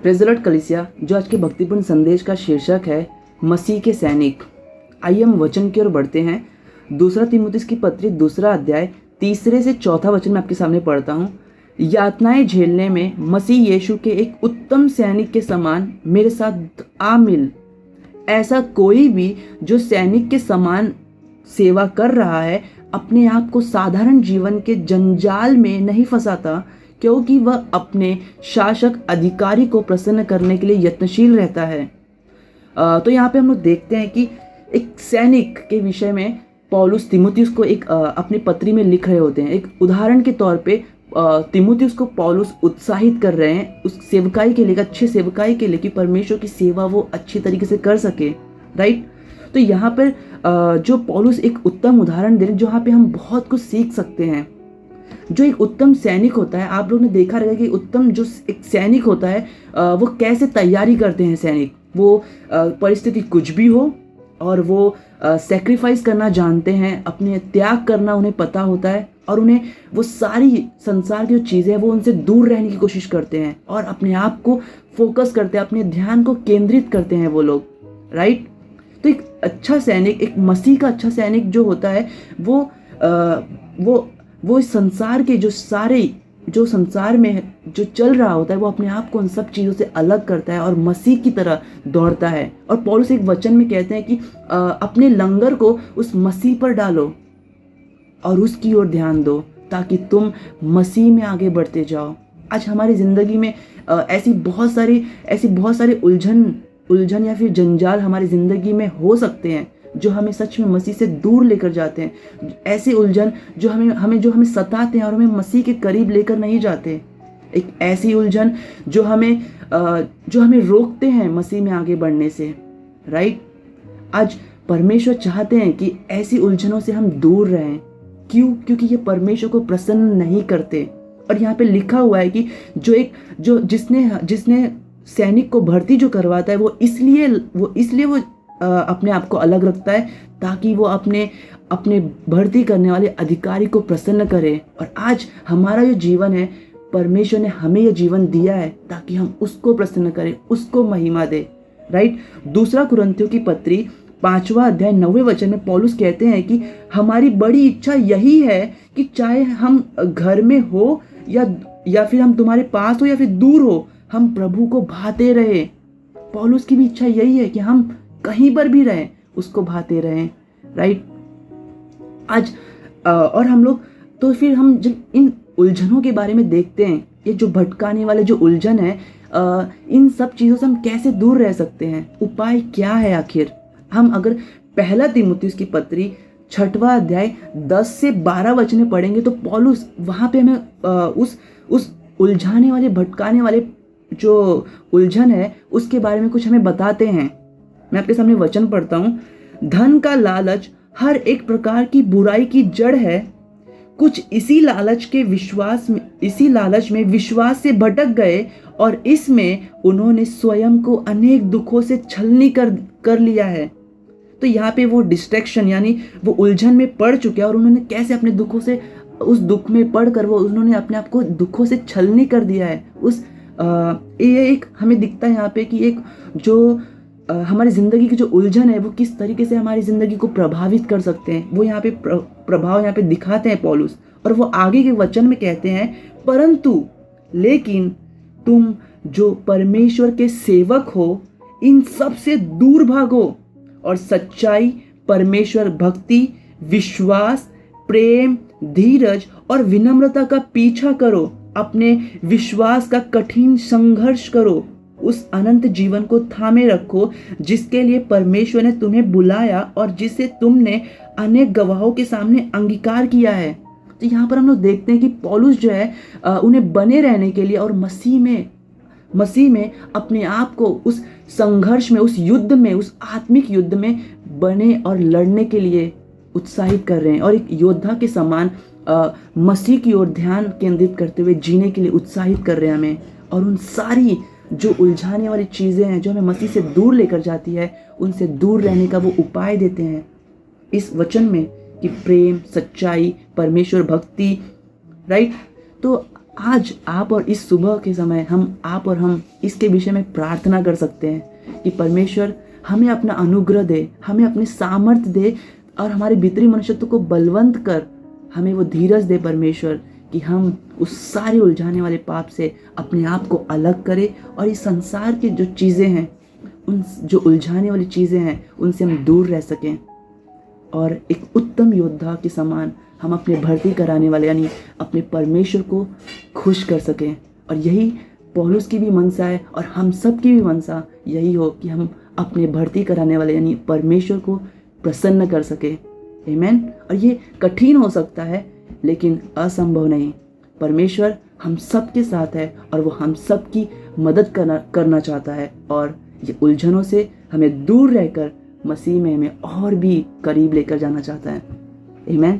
Praise the Lord कलीसिया, जो आज के भक्तिपूर्ण संदेश का शीर्षक है मसीह के सैनिक। आइए हम वचन की ओर बढ़ते हैं। दूसरा तीमुथियुस की पत्री 2 अध्याय 3 से 4 वचन में आपके सामने पढ़ता हूँ। यातनाएं झेलने में मसीह यीशु के एक उत्तम सैनिक के समान मेरे साथ आ मिल। ऐसा कोई भी जो सैनिक के समान सेवा कर रहा है अपने आप को साधारण जीवन के जंजाल में नहीं फंसाता, क्योंकि वह अपने शासक अधिकारी को प्रसन्न करने के लिए यत्नशील रहता है। तो यहाँ पे हम लोग देखते हैं कि एक सैनिक के विषय में पौलुस तीमुथियुस को एक अपनी पत्री में लिख रहे होते हैं। एक उदाहरण के तौर पे तीमुथियुस को पौलुस उत्साहित कर रहे हैं उस सेवकाई के लिए, अच्छे सेवकाई के लिए, कि परमेश्वर की सेवा वो अच्छी तरीके से कर सके। राइट। तो यहाँ पर जो पौलुस एक उत्तम उदाहरण दे रहे हैं, जहाँ पे हम बहुत कुछ सीख सकते हैं। जो एक उत्तम सैनिक होता है, आप लोगों ने देखा रहेगा कि उत्तम जो एक सैनिक होता है वो कैसे तैयारी करते हैं। सैनिक वो परिस्थिति कुछ भी हो और वो सेक्रीफाइस करना जानते हैं, अपने त्याग करना उन्हें पता होता है, और उन्हें वो सारी संसार की जो चीज़ें हैं वो उनसे दूर रहने की कोशिश करते हैं और अपने आप को फोकस करते हैं, अपने ध्यान को केंद्रित करते हैं वो लोग। राइट। तो एक अच्छा सैनिक, एक मसीह का अच्छा सैनिक जो होता है वो इस संसार के जो संसार में जो चल रहा होता है वो अपने आप को उन सब चीज़ों से अलग करता है और मसीह की तरह दौड़ता है। और पौलुस एक वचन में कहते हैं कि अपने लंगर को उस मसीह पर डालो और उसकी ओर ध्यान दो, ताकि तुम मसीह में आगे बढ़ते जाओ। आज हमारी ज़िंदगी में ऐसी बहुत सारी उलझन या फिर जंजाल हमारी ज़िंदगी में हो सकते हैं जो हमें सच में मसीह से दूर लेकर जाते हैं। ऐसे उलझन जो हमें सताते हैं और हमें मसीह के करीब लेकर नहीं जाते। एक ऐसी उलझन जो हमें रोकते हैं मसीह में आगे बढ़ने से। राइट। आज परमेश्वर चाहते हैं कि ऐसी उलझनों से हम दूर रहें। क्यों? क्योंकि ये परमेश्वर को प्रसन्न नहीं करते। और यहाँ पे लिखा हुआ है कि जिसने सैनिक को भर्ती जो करवाता है वो इसलिए अपने आप को अलग रखता है, ताकि वो अपने भर्ती करने वाले अधिकारी को प्रसन्न करे। और आज हमारा जो जीवन है, परमेश्वर ने हमें यह जीवन दिया है ताकि हम उसको प्रसन्न करें, उसको महिमा दे। राइट। 2 कुरिन्थियों की पत्री 5 अध्याय 9 वचन में पौलुस कहते हैं कि हमारी बड़ी इच्छा यही है कि चाहे हम घर में हो या फिर हम तुम्हारे पास हो या फिर दूर हो, हम प्रभु को भाते रहे। पौलुस की भी इच्छा यही है कि हम कहीं पर भी रहें, उसको भाते रहें। राइट। आज और हम लोग तो फिर हम जब इन उलझनों के बारे में देखते हैं, ये जो भटकाने वाले जो उलझन है, इन सब चीज़ों से हम कैसे दूर रह सकते हैं, उपाय क्या है आखिर। हम अगर पहला तीमुथियुस की पत्री 6 अध्याय 10 से 12 वचन में पढ़ेंगे तो पौलुस वहाँ पे हमें उस उलझाने वाले, भटकाने वाले जो उलझन है उसके बारे में कुछ हमें बताते हैं। मैं आपके सामने वचन पढ़ता हूँ। धन का लालच हर एक प्रकार की बुराई की जड़ है। कुछ इसी लालच में विश्वास से भटक गए और इसमें उन्होंने स्वयं को अनेक दुखों से छलनी कर लिया है। तो यहाँ पे वो डिस्ट्रैक्शन यानी वो उलझन में पड़ चुके हैं और उन्होंने कैसे अपने दुखों से, उस दुख में पढ़कर उन्होंने अपने आप को दुखों से छलनी कर दिया है। ये एक हमें दिखता है यहाँ पे कि एक जो हमारी ज़िंदगी की जो उलझन है वो किस तरीके से हमारी ज़िंदगी को प्रभावित कर सकते हैं, वो यहाँ पे प्रभाव यहाँ पे दिखाते हैं पौलुस। और वो आगे के वचन में कहते हैं, परंतु लेकिन तुम जो परमेश्वर के सेवक हो, इन सब से दूर भागो और सच्चाई, परमेश्वर भक्ति, विश्वास, प्रेम, धीरज और विनम्रता का पीछा करो। अपने विश्वास का कठिन संघर्ष करो। उस अनंत जीवन को थामे रखो जिसके लिए परमेश्वर ने तुम्हें बुलाया और जिसे तुमने अनेक गवाहों के सामने अंगीकार किया है। तो यहाँ पर हम लोग देखते हैं कि पौलुस जो है उन्हें बने रहने के लिए और मसीह में अपने आप को उस संघर्ष में, उस युद्ध में, उस आत्मिक युद्ध में बने और लड़ने के लिए उत्साहित कर रहे हैं और एक योद्धा के समान मसीह की ओर ध्यान केंद्रित करते हुए जीने के लिए उत्साहित कर रहे हैं हमें। और उन सारी जो उलझाने वाली चीज़ें हैं जो हमें मसीह से दूर लेकर जाती है, उनसे दूर रहने का वो उपाय देते हैं इस वचन में कि प्रेम, सच्चाई, परमेश्वर भक्ति। राइट। तो आज आप और इस सुबह के समय आप और हम इसके विषय में प्रार्थना कर सकते हैं कि परमेश्वर हमें अपना अनुग्रह दे, हमें अपने सामर्थ्य दे और हमारे भीतरी मनुष्यत्व को बलवंत कर हमें वो धीरज दे परमेश्वर कि हम उस सारे उलझाने वाले पाप से अपने आप को अलग करें और इस संसार की जो चीज़ें हैं, उन जो उलझाने वाली चीज़ें हैं, उनसे हम दूर रह सकें और एक उत्तम योद्धा के समान हम अपने भर्ती कराने वाले यानी अपने परमेश्वर को खुश कर सकें। और यही पौलुस की भी मनसा है और हम सब की भी मनसा यही हो कि हम अपने भर्ती कराने वाले यानी परमेश्वर को प्रसन्न कर सकें। आमीन। और ये कठिन हो सकता है लेकिन असंभव नहीं। परमेश्वर हम सब के साथ है और वो हम सब की मदद करना चाहता है और ये उलझनों से हमें दूर रहकर मसीह में हमें और भी करीब लेकर जाना चाहता है। आमीन।